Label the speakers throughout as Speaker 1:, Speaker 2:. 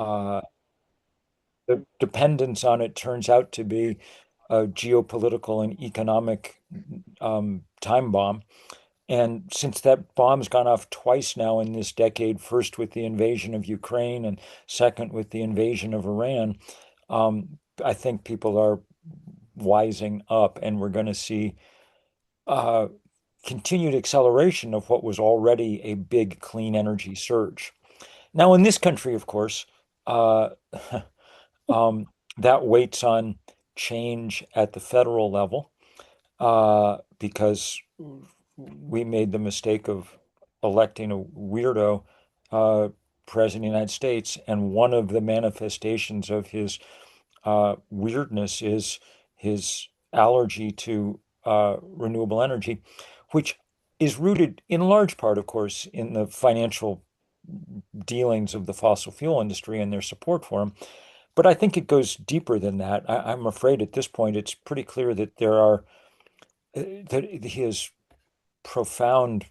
Speaker 1: Uh, the dependence on it turns out to be a geopolitical and economic time bomb. And since that bomb's gone off twice now in this decade, first with the invasion of Ukraine and second with the invasion of Iran, I think people are wising up, and we're going to see uh, continued acceleration of what was already a big clean energy surge. Now, in this country, of course, uh, um, that waits on change at the federal level because we made the mistake of electing a weirdo uh, president of the United States, and one of the manifestations of his weirdness is his allergy to renewable energy, which is rooted in large part, of course, in the financial dealings of the fossil fuel industry and their support for them. But I think it goes deeper than that. I'm afraid at this point it's pretty clear that there are that his profound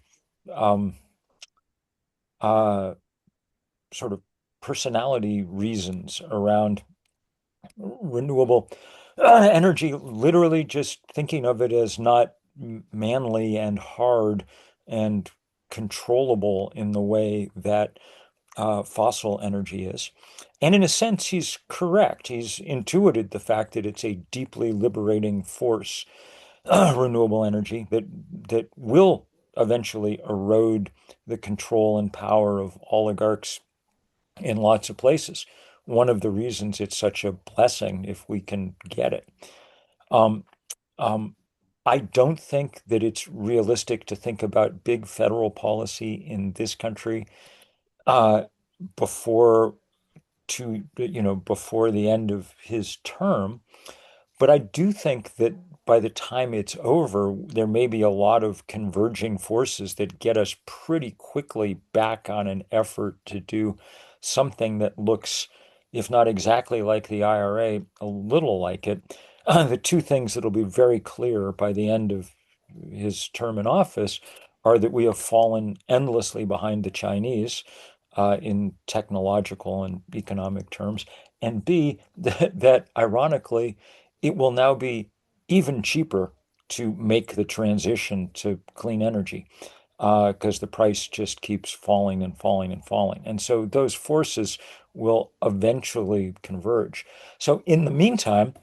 Speaker 1: um, uh, sort of personality reasons around renewable energy, literally just thinking of it as not manly and hard and controllable in the way that fossil energy is. And in a sense, he's correct. He's intuited the fact that it's a deeply liberating force, renewable energy, that will eventually erode the control and power of oligarchs in lots of places. One of the reasons it's such a blessing if we can get it. Um, um, I don't think that it's realistic to think about big federal policy in this country uh, before before the end of his term. But I do think that by the time it's over, there may be a lot of converging forces that get us pretty quickly back on an effort to do something that looks, if not exactly like the IRA, a little like it. The two things that'll be very clear by the end of his term in office are that we have fallen endlessly behind the Chinese in technological and economic terms, and B, that ironically, it will now be even cheaper to make the transition to clean energy because the price just keeps falling and falling and falling. And so those forces will eventually converge. So in the meantime,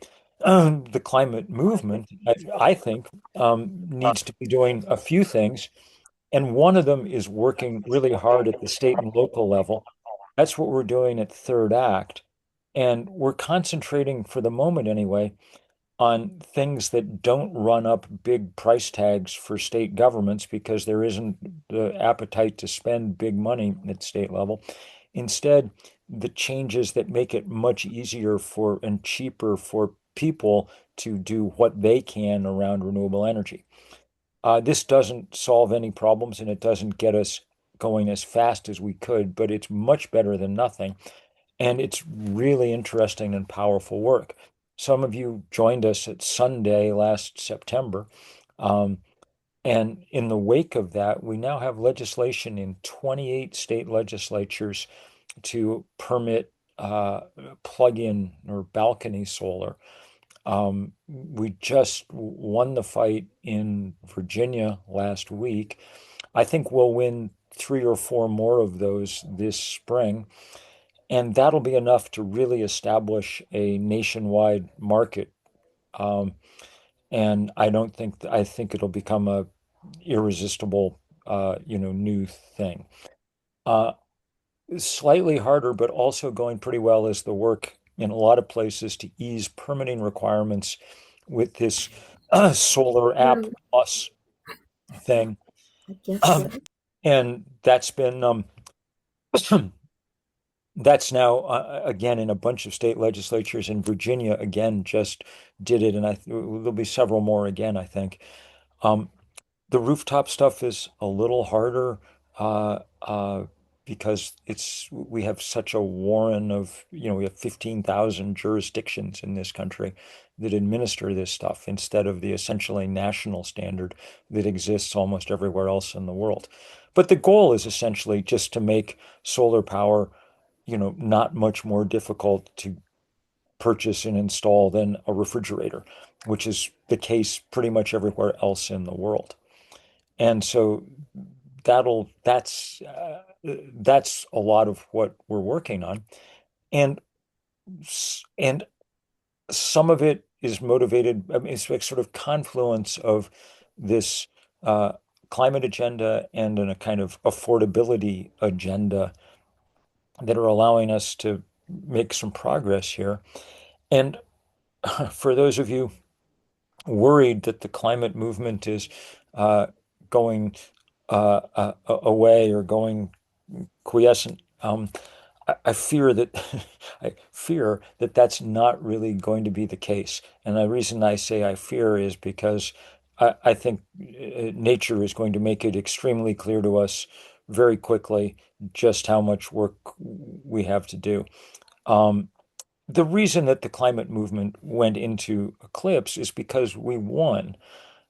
Speaker 1: the climate movement, I think, needs to be doing a few things. And one of them is working really hard at the state and local level. That's what we're doing at Third Act. And we're concentrating, for the moment anyway, on things that don't run up big price tags for state governments because there isn't the appetite to spend big money at state level. Instead, the changes that make it much easier for and cheaper for people to do what they can around renewable energy. This doesn't solve any problems and it doesn't get us going as fast as we could, but it's much better than nothing. And it's really interesting and powerful work. Some of you joined us at Sunday last September. Um, and in the wake of that, we now have legislation in 28 state legislatures to permit plug-in or balcony solar. We just won the fight in Virginia last week. I think we'll win three or four more of those this spring. And that'll be enough to really establish a nationwide market. Um, and I think it'll become a irresistible, new thing. Uh, Slightly harder, but also going pretty well is the work in a lot of places to ease permitting requirements with this solar app
Speaker 2: Yeah,
Speaker 1: plus thing.
Speaker 2: I guess
Speaker 1: Um,
Speaker 2: so.
Speaker 1: and that's been That's now again in a bunch of state legislatures. In Virginia again just did it, and there'll be several more again, I think. Um, the rooftop stuff is a little harder uh, uh, because we have such a warren of, we have 15,000 jurisdictions in this country that administer this stuff instead of the essentially national standard that exists almost everywhere else in the world. But the goal is essentially just to make solar power not much more difficult to purchase and install than a refrigerator, which is the case pretty much everywhere else in the world. And so that's a lot of what we're working on. And and some of it is motivated, I mean, it's like sort of confluence of this uh, climate agenda and a kind of affordability agenda that are allowing us to make some progress here. And for those of you worried that the climate movement is uh, going away or going quiescent, I fear that I fear that that's not really going to be the case. And the reason I say I fear is because I think nature is going to make it extremely clear to us very quickly just how much work we have to do. Um, the reason that the climate movement went into eclipse is because we won.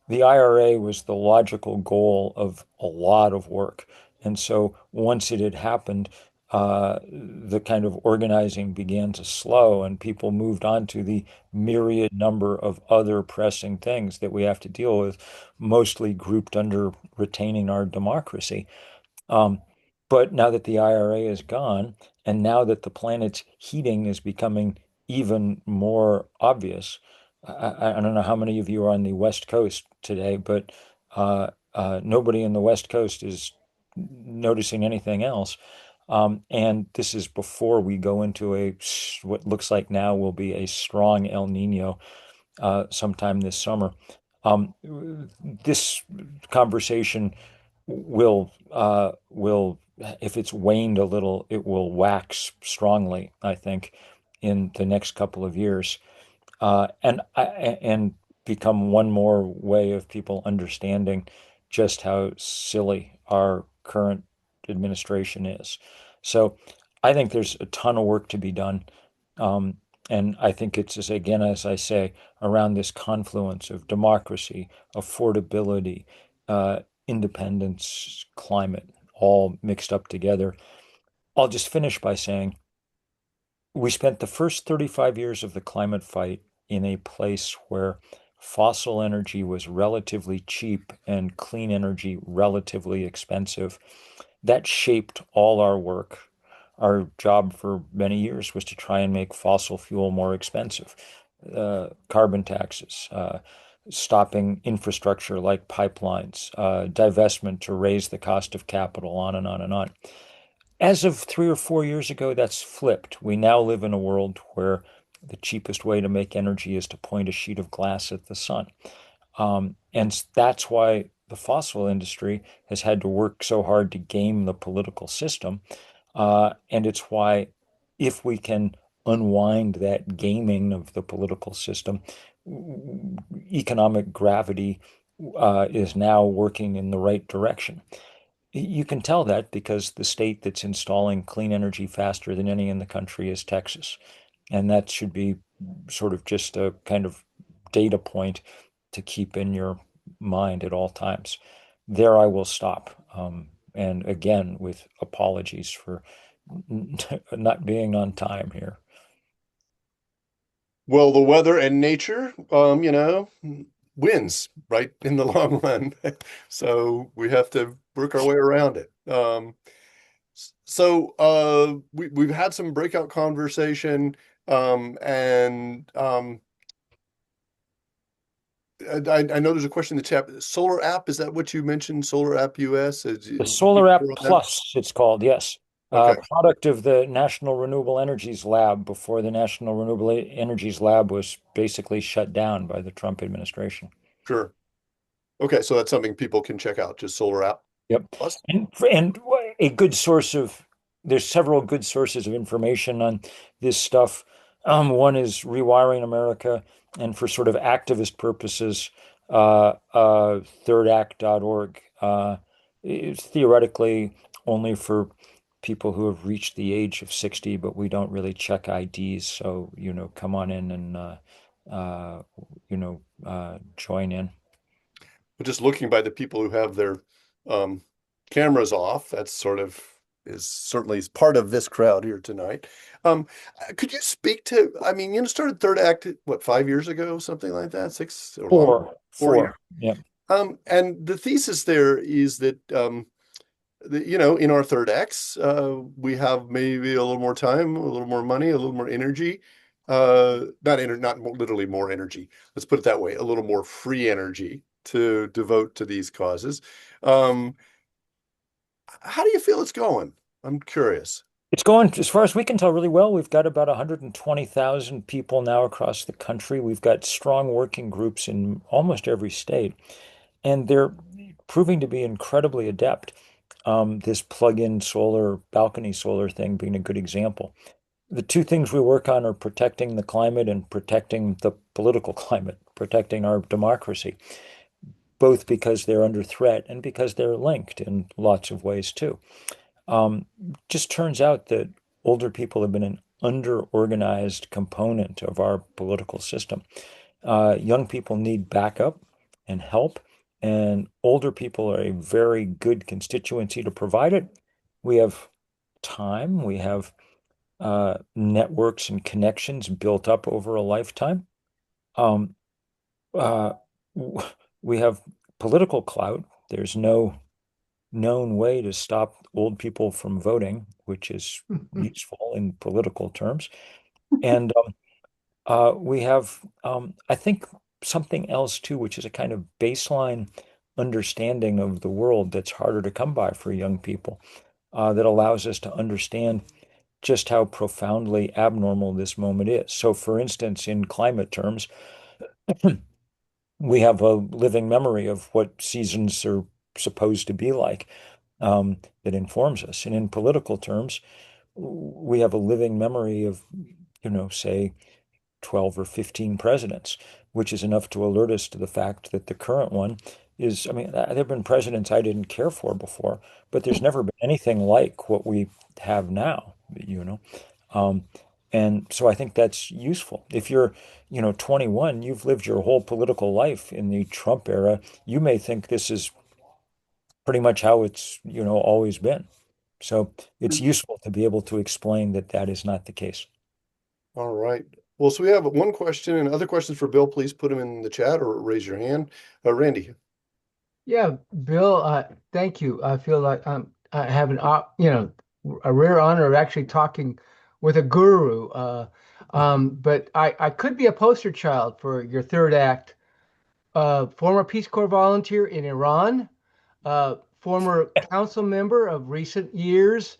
Speaker 1: The IRA was the logical goal of a lot of work. And so once it had happened, the kind of organizing began to slow, and people moved on to the myriad number of other pressing things that we have to deal with, mostly grouped under retaining our democracy. Um, but now that the IRA is gone, and now that the planet's heating is becoming even more obvious, I don't know how many of you are on the West Coast today, but nobody in the West Coast is noticing anything else. And this is before we go into what looks like now will be a strong El Nino sometime this summer. This conversation will, if it's waned a little, it will wax strongly, I think, in the next couple of years, and become one more way of people understanding just how silly our current administration is. So I think there's a ton of work to be done. Um, and I think it's, as again, as I say, around this confluence of democracy, affordability, uh, independence, climate, all mixed up together. I'll just finish by saying we spent the first 35 years of the climate fight in a place where fossil energy was relatively cheap and clean energy relatively expensive. That shaped all our work. Our job for many years was to try and make fossil fuel more expensive, carbon taxes, stopping infrastructure like pipelines, divestment to raise the cost of capital, on and on and on. As of 3 or 4 years ago, that's flipped. We now live in a world where the cheapest way to make energy is to point a sheet of glass at the sun. And that's why the fossil industry has had to work so hard to game the political system. And it's why, if we can unwind that gaming of the political system, economic gravity is now working in the right direction. You can tell that because the state that's installing clean energy faster than any in the country is Texas. And that should be sort of just a kind of data point to keep in your mind at all times. There I will stop. And again, with apologies for not being on time here.
Speaker 2: Well, the weather and nature, wins, right, in the long run. So we have to work our way around it. We've had some breakout conversation, and I know there's a question in the chat. Solar app, is that what you mentioned? Solar app US?
Speaker 1: The
Speaker 2: Can you
Speaker 1: Solar App
Speaker 2: more on that?
Speaker 1: Plus, it's called, yes.
Speaker 2: Okay,
Speaker 1: Product of the National Renewable Energies Lab before the National Renewable Energies Lab was basically shut down by the Trump administration.
Speaker 2: sure. Okay, so that's something people can check out, just Solar app
Speaker 1: Yep.
Speaker 2: plus.
Speaker 1: And a good source of, there's several good sources of information on this stuff. One is Rewiring America, and for sort of activist purposes, thirdact.org. It's theoretically only for people who have reached the age of 60, but we don't really check IDs. So, come on in and, join in.
Speaker 2: But just looking by the people who have their um, cameras off, that's sort of is certainly part of this crowd here tonight. Um, could you speak to, I mean, started Third Act, what, 5 years ago, something like that, six or longer,
Speaker 1: Four,
Speaker 2: 4 years.
Speaker 1: four. Yeah.
Speaker 2: And the thesis there is that, in our third acts, we have maybe a little more time, a little more money, a little more energy. Not literally more energy. Let's put it that way, a little more free energy to devote to these causes. Um, how do you feel it's going? I'm curious.
Speaker 1: It's going, as far as we can tell, really well. We've got about 120,000 people now across the country. We've got strong working groups in almost every state, and they're proving to be incredibly adept. This plug-in solar, balcony solar thing being a good example. The two things we work on are protecting the climate and protecting the political climate, protecting our democracy, both because they're under threat and because they're linked in lots of ways too. Um, just turns out that older people have been an under-organized component of our political system. Young people need backup and help, and older people are a very good constituency to provide it. We have time, we have networks and connections built up over a lifetime. Um, uh, w- we have political clout. There's no known way to stop old people from voting, which is useful in political terms. And we have, I think, something else too, which is a kind of baseline understanding of the world that's harder to come by for young people, that allows us to understand just how profoundly abnormal this moment is. So, for instance, in climate terms, we have a living memory of what seasons are supposed to be like, that informs us. And in political terms, we have a living memory of, say, 12 or 15 presidents, which is enough to alert us to the fact that the current one is, I mean, there have been presidents I didn't care for before, but there's never been anything like what we have now, you know. Um, and so I think that's useful. If you're, 21, you've lived your whole political life in the Trump era. You may think this is pretty much how it's, always been. So it's useful to be able to explain that that is not the case.
Speaker 2: All right. Well, so we have one question and other questions for Bill. Please put them in the chat or raise your hand. Randy.
Speaker 3: Yeah, Bill, thank you. I feel like I have a rare honor of actually talking with a guru. But I could be a poster child for your third act. Former Peace Corps volunteer in Iran, former council member of recent years,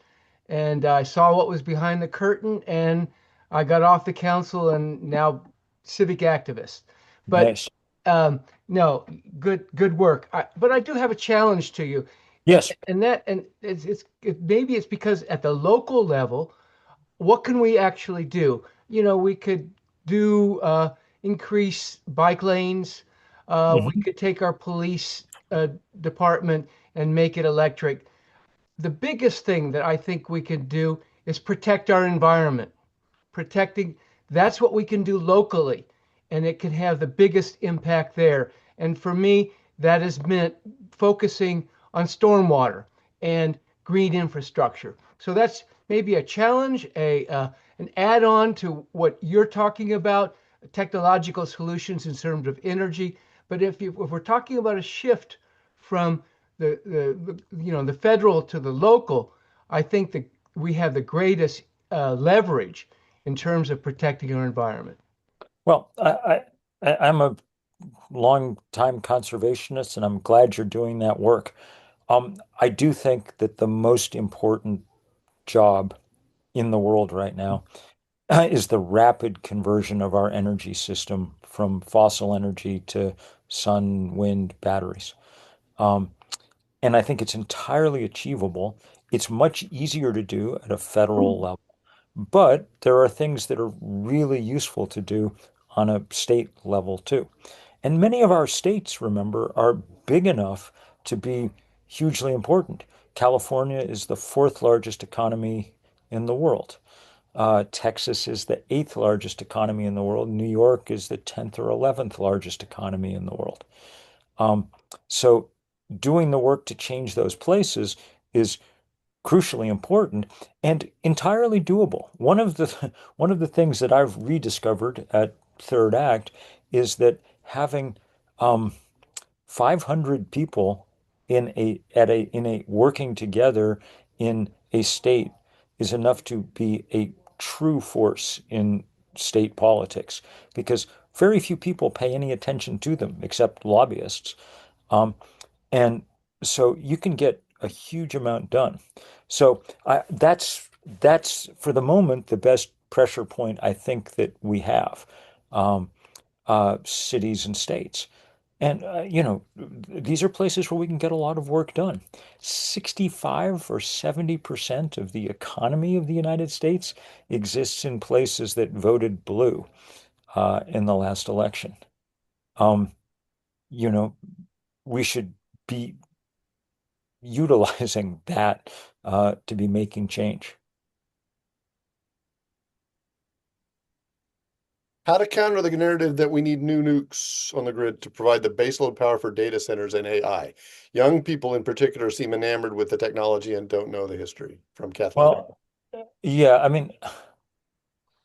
Speaker 3: and I saw what was behind the curtain, and I got off the council and now civic activist. But
Speaker 1: Nice.
Speaker 3: um, no, good work. But I do have a challenge to you, and
Speaker 1: Yes.
Speaker 3: maybe it's because at the local level, what can we actually do? We could do increase bike lanes. We
Speaker 1: Mhm.
Speaker 3: could take our police department and make it electric. The biggest thing that I think we can do is protect our environment. Protecting, that's what we can do locally, and it can have the biggest impact there. And for me, that has meant focusing on stormwater and green infrastructure. So that's maybe a challenge, an add-on to what you're talking about, technological solutions in terms of energy. But if we're talking about a shift from the federal to the local, I think that we have the greatest leverage in terms of protecting our environment.
Speaker 1: Well, I'm a long time conservationist, and I'm glad you're doing that work. I do think that the most important job in the world right now is the rapid conversion of our energy system from fossil energy to sun, wind, batteries. Um, and I think it's entirely achievable. It's much easier to do at a federal level, but there are things that are really useful to do on a state level too. And many of our states, remember, are big enough to be hugely important. California is the fourth largest economy in the world. Texas is the eighth largest economy in the world. New York is the 10th or 11th largest economy in the world. Um, so doing the work to change those places is crucially important and entirely doable. One of the things that I've rediscovered at Third Act is that having 500 people in a working together in a state is enough to be a true force in state politics because very few people pay any attention to them except lobbyists. Um, and so you can get a huge amount done. So that's for the moment the best pressure point I think that we have, um, cities and states. And these are places where we can get a lot of work done. 65 or 70% of the economy of the United States exists in places that voted blue in the last election. Um, you know, we should be utilizing that to be making change.
Speaker 2: How to counter the narrative that we need new nukes on the grid to provide the baseload power for data centers and AI. Young people in particular seem enamored with the technology and don't know the history. From Kathleen.
Speaker 1: Well, yeah, I mean,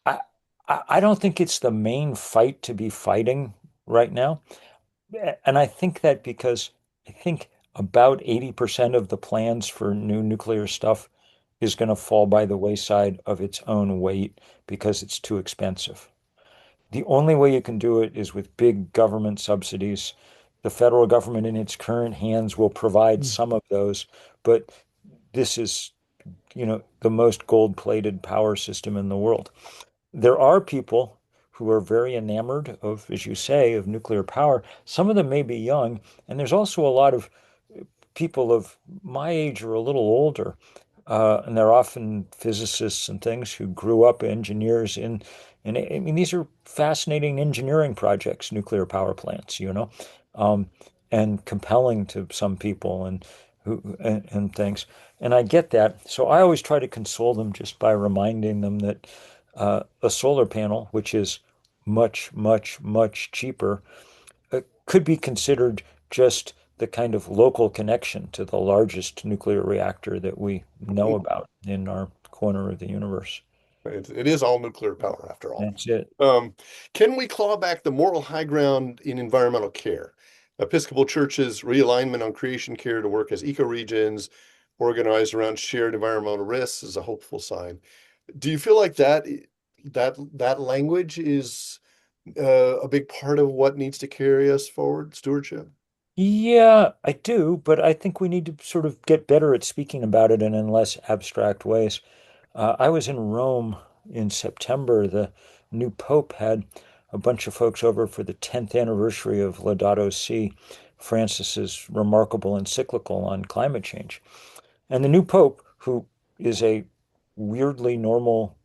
Speaker 1: I I don't think it's the main fight to be fighting right now. And I think that because I think about 80% of the plans for new nuclear stuff is going to fall by the wayside of its own weight because it's too expensive. The only way you can do it is with big government subsidies. The federal government in its current hands will provide
Speaker 3: Mm.
Speaker 1: some of those, but this is, the most gold-plated power system in the world. There are people who are very enamored of, as you say, of nuclear power. Some of them may be young, and there's also a lot of people of my age or a little older, and they're often physicists and things who grew up engineers and I mean, these are fascinating engineering projects, nuclear power plants, um, and compelling to some people and things. And I get that. So I always try to console them just by reminding them that a solar panel, which is much, much, much cheaper, could be considered just the kind of local connection to the largest nuclear reactor that we know about in our corner of the universe.
Speaker 2: It is all nuclear power after all.
Speaker 1: That's it.
Speaker 2: Um, can we claw back the moral high ground in environmental care? Episcopal churches' realignment on creation care to work as ecoregions organized around shared environmental risks is a hopeful sign. Do you feel like that language is a big part of what needs to carry us forward, stewardship?
Speaker 1: Yeah, I do, but I think we need to sort of get better at speaking about it and in less abstract ways. I was in Rome in September. The new pope had a bunch of folks over for the 10th anniversary of Laudato Si, Francis's remarkable encyclical on climate change. And the new pope, who is a weirdly normal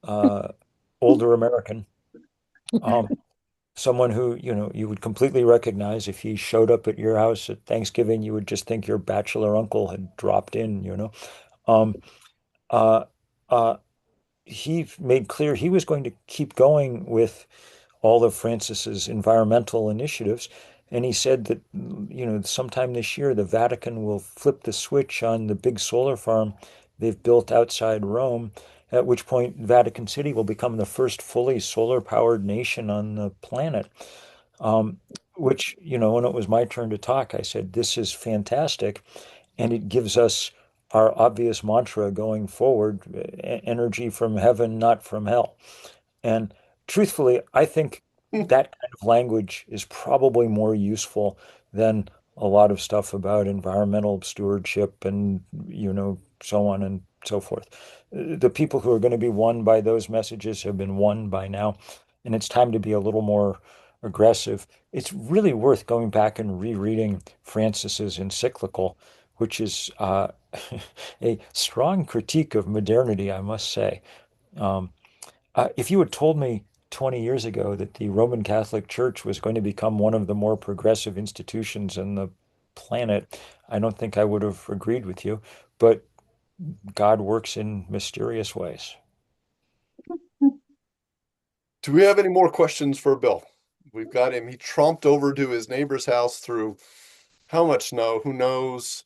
Speaker 1: uh, older American, um, someone who, you would completely recognize if he showed up at your house at Thanksgiving, you would just think your bachelor uncle had dropped in. Um, uh, uh, he made clear he was going to keep going with all of Francis's environmental initiatives. And he said that, sometime this year, the Vatican will flip the switch on the big solar farm they've built outside Rome, at which point Vatican City will become the first fully solar powered nation on the planet. Um, which, when it was my turn to talk, I said, this is fantastic. And it gives us our obvious mantra going forward, energy from heaven, not from hell. And truthfully, I think that kind of language is probably more useful than a lot of stuff about environmental stewardship and, so on and so forth. The people who are going to be won by those messages have been won by now, and it's time to be a little more aggressive. It's really worth going back and rereading Francis's encyclical, which is a strong critique of modernity, I must say. Um, if you had told me 20 years ago that the Roman Catholic Church was going to become one of the more progressive institutions in the planet, I don't think I would have agreed with you. But God works in mysterious ways.
Speaker 2: Do we have any more questions for Bill? We've got him. He tromped over to his neighbor's house through how much snow? Who knows?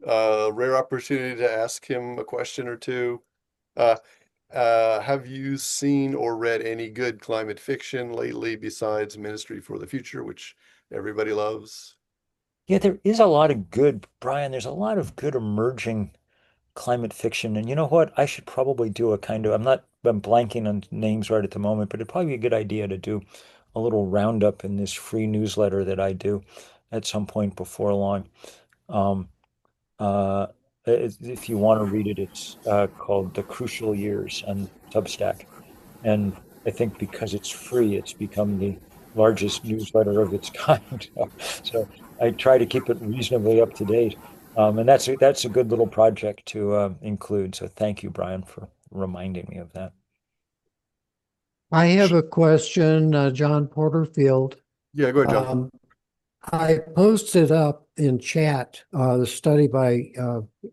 Speaker 2: rare opportunity to ask him a question or two. Uh, have you seen or read any good climate fiction lately besides Ministry for the Future, which everybody loves?
Speaker 1: Yeah, there is a lot of good, Brian. There's a lot of good emerging climate fiction. And you know what? I should probably do a kind of, I'm blanking on names right at the moment, but it'd probably be a good idea to do a little roundup in this free newsletter that I do at some point before long. Um, uh, if you want to read it, it's called The Crucial Years on Substack. And I think because it's free, it's become the largest newsletter of its kind. So I try to keep it reasonably up to date. And that's a good little project to include. So thank you, Brian, for reminding me of that.
Speaker 4: I have a question, John Porterfield.
Speaker 2: Yeah, go ahead, John.
Speaker 4: I posted up in chat the study by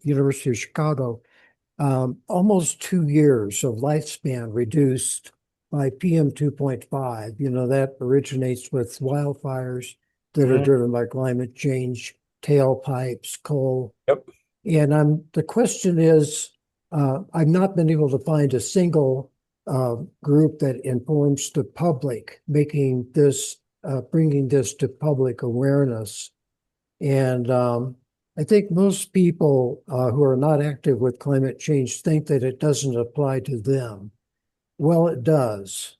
Speaker 4: University of Chicago, almost 2 years of lifespan reduced by PM 2.5. You know, that originates with wildfires that are
Speaker 1: Mhm.
Speaker 4: driven by climate change, tailpipes, coal.
Speaker 1: Yep.
Speaker 4: And the question is, I've not been able to find a single group that informs the public, bringing this to public awareness. And I think most people who are not active with climate change think that it doesn't apply to them. Well, it does,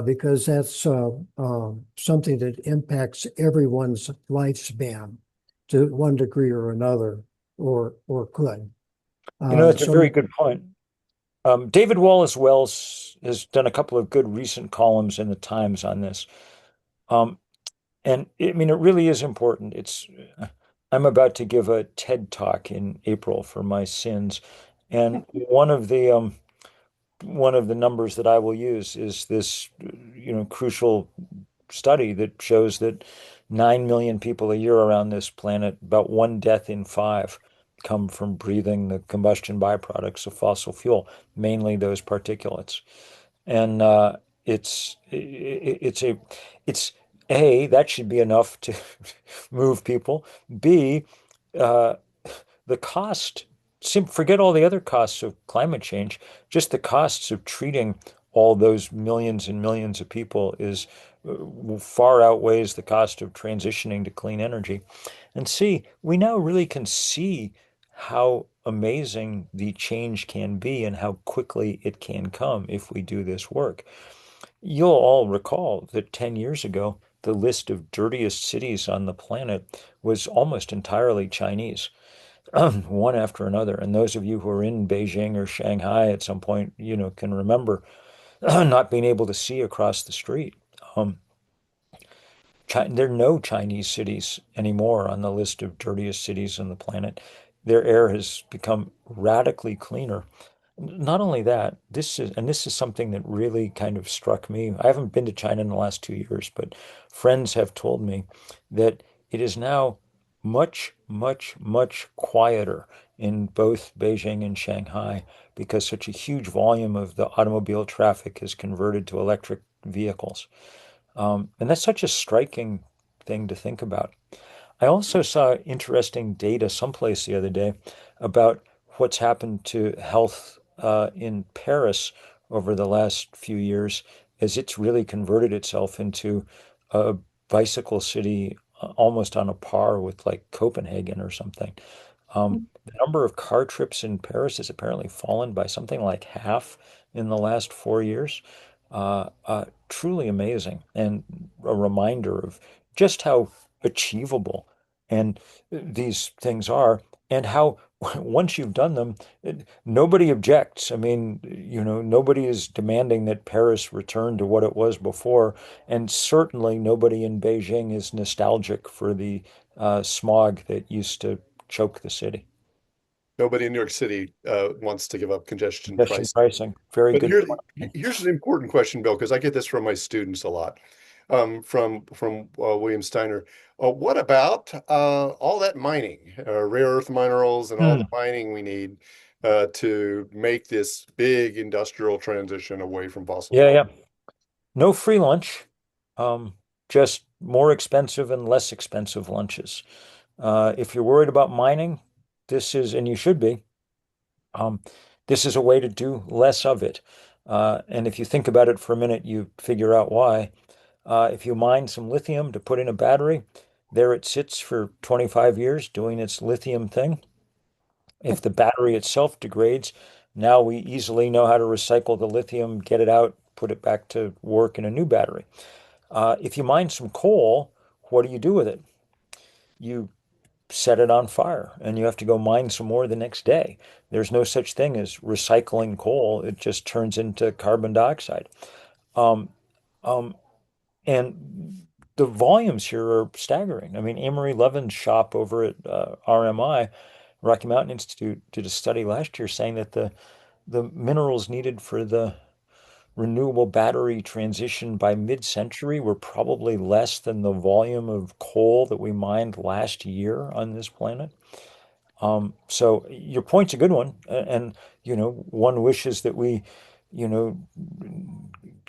Speaker 4: because that's something that impacts everyone's lifespan to one degree or another, or could.
Speaker 1: That's a very
Speaker 4: So
Speaker 1: good point. David Wallace Wells has done a couple of good recent columns in the Times on this. Um, And I mean, it really is important. I'm about to give a TED talk in April for my sins. And one of the numbers that I will use is this, crucial study that shows that 9 million people a year around this planet, about one death in five, come from breathing the combustion byproducts of fossil fuel, mainly those particulates. And it's a it's A, that should be enough to move people. B, uh, the cost, forget all the other costs of climate change, just the costs of treating all those millions and millions of people is far outweighs the cost of transitioning to clean energy. And C, we now really can see how amazing the change can be and how quickly it can come if we do this work. You'll all recall that 10 years ago, the list of dirtiest cities on the planet was almost entirely Chinese, one after another. And those of you who are in Beijing or Shanghai at some point, can remember not being able to see across the street. Um, there are no Chinese cities anymore on the list of dirtiest cities on the planet. Their air has become radically cleaner. Not only that, this is something that really kind of struck me. I haven't been to China in the last 2 years, but friends have told me that it is now much, much, much quieter in both Beijing and Shanghai because such a huge volume of the automobile traffic has converted to electric vehicles. And that's such a striking thing to think about. I also saw interesting data someplace the other day about what's happened to health in Paris over the last few years as it's really converted itself into a bicycle city almost on a par with like Copenhagen or something. The number of car trips in Paris has apparently fallen by something like half in the last 4 years. Truly amazing and a reminder of just how achievable and these things are, and how once you've done them, nobody objects. I mean, nobody is demanding that Paris return to what it was before, and certainly nobody in Beijing is nostalgic for the smog that used to choke the city.
Speaker 2: Nobody in New York City wants to give up congestion
Speaker 1: Congestion
Speaker 2: price.
Speaker 1: pricing, very
Speaker 2: But
Speaker 1: good point.
Speaker 2: here's an important question, Bill, because I get this from my students a lot, from William Steiner. What about all that mining, rare earth minerals, and all
Speaker 1: Hmm.
Speaker 2: the mining we need to make this big industrial transition away from fossil
Speaker 1: Yeah,
Speaker 2: fuel?
Speaker 1: yeah. No free lunch, um, just more expensive and less expensive lunches. If you're worried about mining, this is, and you should be, um, this is a way to do less of it. And if you think about it for a minute, you figure out why. If you mine some lithium to put in a battery, there it sits for 25 years doing its lithium thing. If the battery itself degrades, now we easily know how to recycle the lithium, get it out, put it back to work in a new battery. If you mine some coal, what do you do with it? You set it on fire and you have to go mine some more the next day. There's no such thing as recycling coal. It just turns into carbon dioxide. Um, um, and the volumes here are staggering. I mean, Amory Levin's shop over at RMI, Rocky Mountain Institute, did a study last year saying that the minerals needed for the renewable battery transition by mid-century were probably less than the volume of coal that we mined last year on this planet. So your point's a good one, and one wishes that we, you know,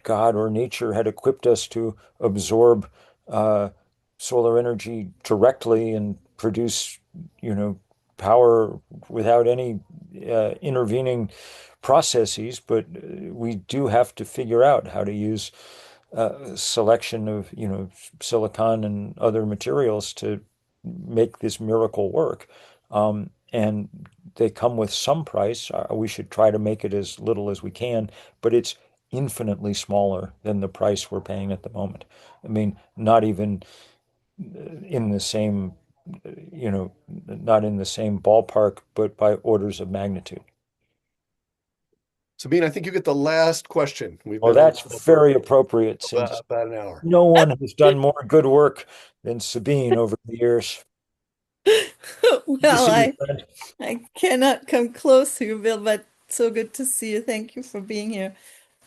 Speaker 1: God or nature had equipped us to absorb uh, solar energy directly and produce, you know, power without any intervening processes. But we do have to figure out how to use selection of, silicon and other materials to make this miracle work. And they come with some price. We should try to make it as little as we can, but it's infinitely smaller than the price we're paying at the moment. I mean, not even in the same, not in the same ballpark, but by orders of magnitude.
Speaker 2: Sabine, I think you get the last question. We've
Speaker 1: Well,
Speaker 2: been on
Speaker 1: that's
Speaker 2: for
Speaker 1: very appropriate since
Speaker 2: about an hour.
Speaker 1: no one has done more good work than Sabine over the years. Good to
Speaker 5: Well,
Speaker 1: see you,
Speaker 5: I
Speaker 1: friend.
Speaker 5: I cannot come close to you, Bill, but so good to see you. Thank you for being here.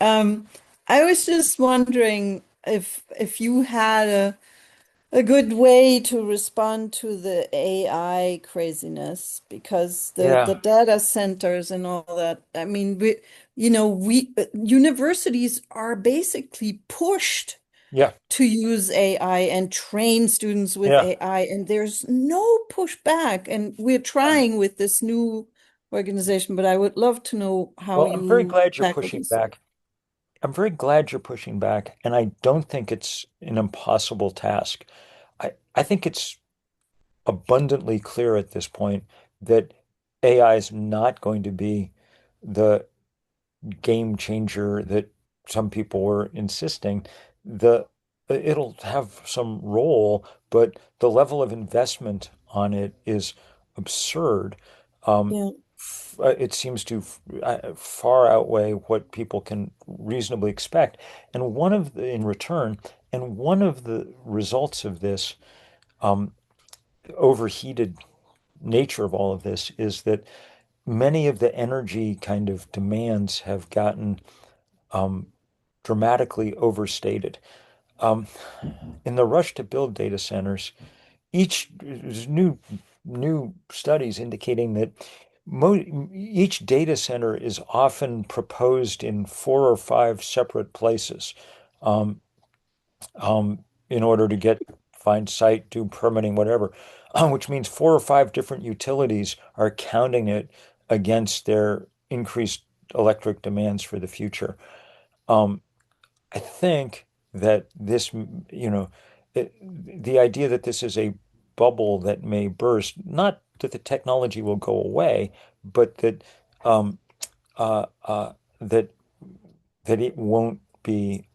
Speaker 5: Um, I was just wondering if you had a good way to respond to the AI craziness because the
Speaker 1: Yeah,
Speaker 5: data centers and all that. I mean, we universities are basically pushed
Speaker 1: yeah,
Speaker 5: to use AI and train students with
Speaker 1: yeah.
Speaker 5: AI, and there's no pushback. And we're trying with this new organization, but I would love to know how
Speaker 1: Well, I'm very
Speaker 5: you
Speaker 1: glad you're
Speaker 5: tackle
Speaker 1: pushing
Speaker 5: this.
Speaker 1: back. I'm very glad you're pushing back, and I don't think it's an impossible task. I think it's abundantly clear at this point that AI is not going to be the game changer that some people were insisting. The It'll have some role, but the level of investment on it is absurd. Um,
Speaker 5: Yeah,
Speaker 1: it seems to far outweigh what people can reasonably expect. And in return, and one of the results of this um, overheated nature of all of this is that many of the energy kind of demands have gotten um, dramatically overstated. Um, in the rush to build data centers, each there's new studies indicating that each data center is often proposed in four or five separate places um, in order to find site, do permitting, whatever, which means four or five different utilities are counting it against their increased electric demands for the future. Um, I think that the idea that this is a bubble that may burst, not that the technology will go away, but um, uh, uh, that that it won't be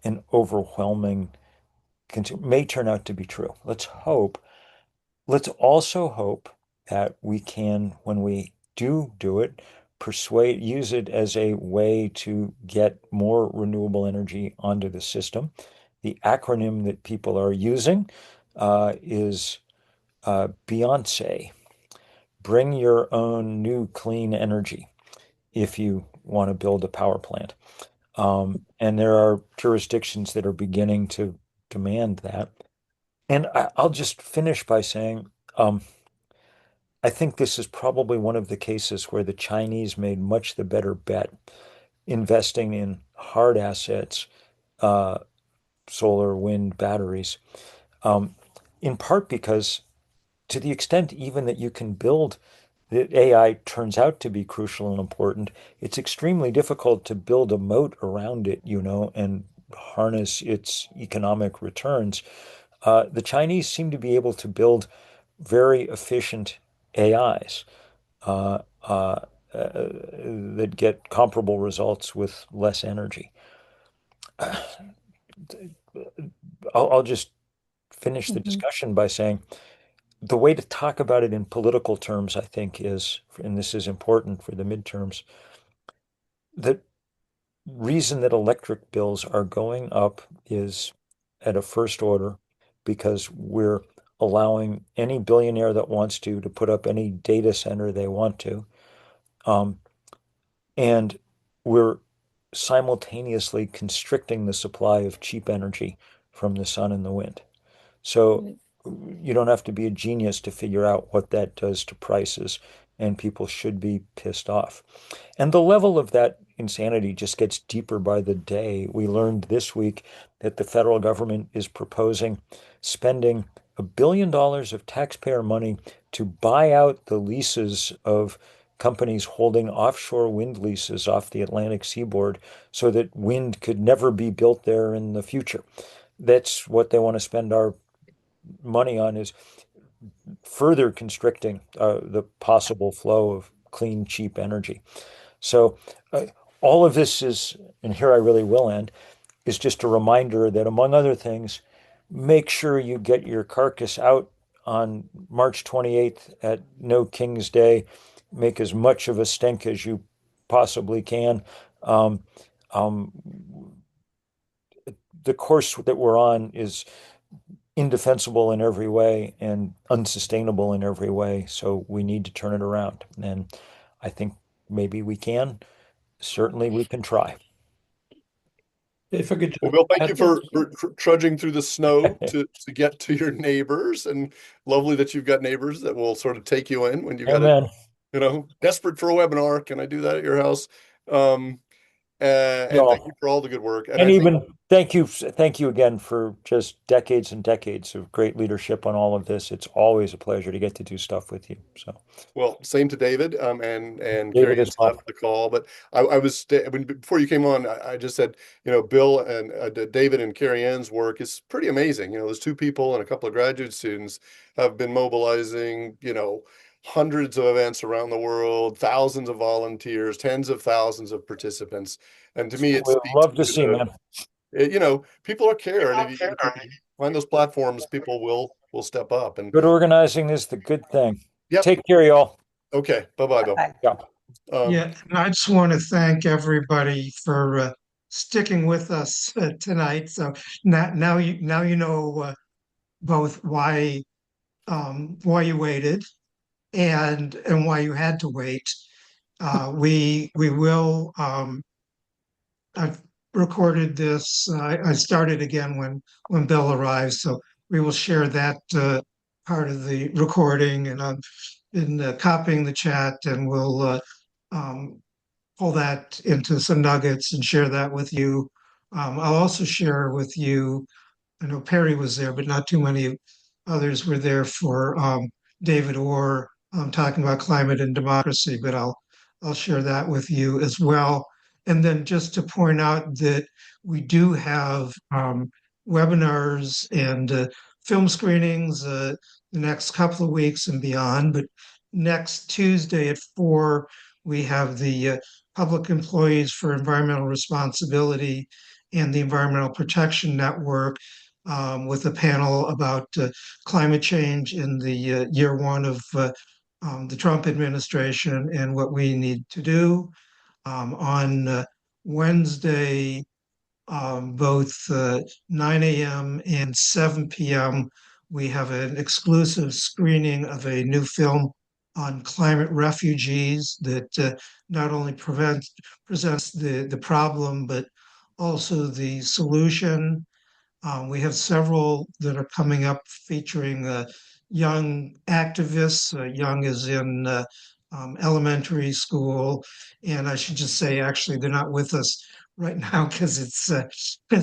Speaker 1: an overwhelming may turn out to be true. Let's hope. Let's also hope that we can, when we do it, use it as a way to get more renewable energy onto the system. The acronym that people are using is Beyonce. Bring your own new clean energy if you want to build a power plant. And there are jurisdictions that are beginning to demand that. And I'll just finish by saying, I think this is probably one of the cases where the Chinese made much the better bet, investing in hard assets, uh, solar, wind, batteries, um, in part because to the extent even that you can build that AI turns out to be crucial and important, it's extremely difficult to build a moat around it, and harness its economic returns. The Chinese seem to be able to build very efficient AIs uh, uh, that get comparable results with less energy. I'll just finish the
Speaker 5: Mhm.
Speaker 1: discussion by saying the way to talk about it in political terms, I think, is, and this is important for the midterms, the reason that electric bills are going up is at a first order because we're allowing any billionaire that wants to put up any data center they want to. Um, and we're simultaneously constricting the supply of cheap energy from the sun and the wind. So
Speaker 5: Right.
Speaker 1: you don't have to be a genius to figure out what that does to prices, and people should be pissed off. And the level of that insanity just gets deeper by the day. We learned this week that the federal government is proposing spending $1 billion of taxpayer money to buy out the leases of companies holding offshore wind leases off the Atlantic seaboard so that wind could never be built there in the future. That's what they want to spend our money on, is further constricting the possible flow of clean, cheap energy. So, all of this is, and here I really will end, is just a reminder that, among other things, make sure you get your carcass out on March 28th at No King's Day. Make as much of a stink as you possibly can. Um, um, the course that we're on is indefensible in every way and unsustainable in every way. So we need to turn it around. And I think maybe we can. Certainly we can try.
Speaker 6: If I could
Speaker 2: Well,
Speaker 6: just
Speaker 2: Bill, thank you
Speaker 6: add,
Speaker 2: for trudging through the snow to get to your neighbors, and lovely that you've got neighbors that will sort of take you in when you got it,
Speaker 1: Amen.
Speaker 2: desperate for a webinar. Can I do that at your house? Um, and thank you
Speaker 1: No.
Speaker 2: for all the good work. And
Speaker 1: And
Speaker 2: I think,
Speaker 1: even thank you again for just decades and decades of great leadership on all of this. It's always a pleasure to get to do stuff with you. So,
Speaker 2: well, same to David, and Carrie
Speaker 1: David as
Speaker 2: has
Speaker 1: well.
Speaker 2: left the call, but I was before you came on, I just said, Bill and David and Carrie Ann's work is pretty amazing. Those two people and a couple of graduate students have been mobilizing, hundreds of events around the world, thousands of volunteers, tens of thousands of participants. And to me, it
Speaker 1: We'd
Speaker 2: speaks
Speaker 1: love to
Speaker 2: to
Speaker 1: see, man.
Speaker 2: people are care. And if you find those platforms, people will step up. And
Speaker 1: Good organizing is the good thing.
Speaker 2: yep.
Speaker 1: Take care, y'all.
Speaker 2: Okay. Bye-bye, Bill.
Speaker 1: Yeah.
Speaker 2: Um,
Speaker 7: Yeah, and I just want to thank everybody for sticking with us tonight. So now you know both why you waited and why you had to wait. We will. I've recorded this. I started again when Bill arrives, so we will share that part of the recording, and I'm in copying the chat, and we'll um, pull that into some nuggets and share that with you. I'll also share with you. I know Perry was there, but not too many others were there for David Orr talking about climate and democracy. But I'll share that with you as well. And then just to point out that we do have webinars and film screenings the next couple of weeks and beyond. But next Tuesday at 4, we have the Public Employees for Environmental Responsibility and the Environmental Protection Network with a panel about climate change in the year one of the Trump administration and what we need to do. On Wednesday, both 9 a.m. and 7 p.m., we have an exclusive screening of a new film on climate refugees that not only presents the problem, but also the solution. We have several that are coming up featuring young activists. Young is in elementary school. And I should just say, actually, they're not with us right now because it's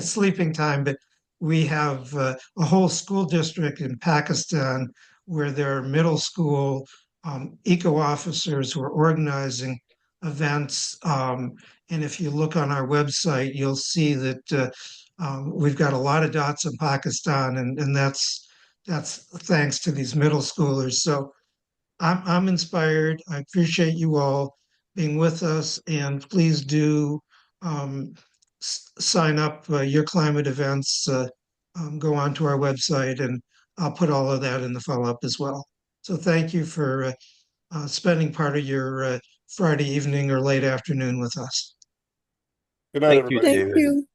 Speaker 7: sleeping time. But we have a whole school district in Pakistan where there are middle school eco officers who are organizing events. And if you look on our website, you'll see that we've got a lot of dots in Pakistan, and that's thanks to these middle schoolers. So I'm inspired. I appreciate you all being with us, and please do sign up your climate events. Go onto our website, and I'll put all of that in the follow up as well. So thank you for spending part of your Friday evening or late afternoon with us.
Speaker 2: Good night,
Speaker 8: Thank you,
Speaker 2: everybody.
Speaker 5: Thank
Speaker 8: David.
Speaker 5: you.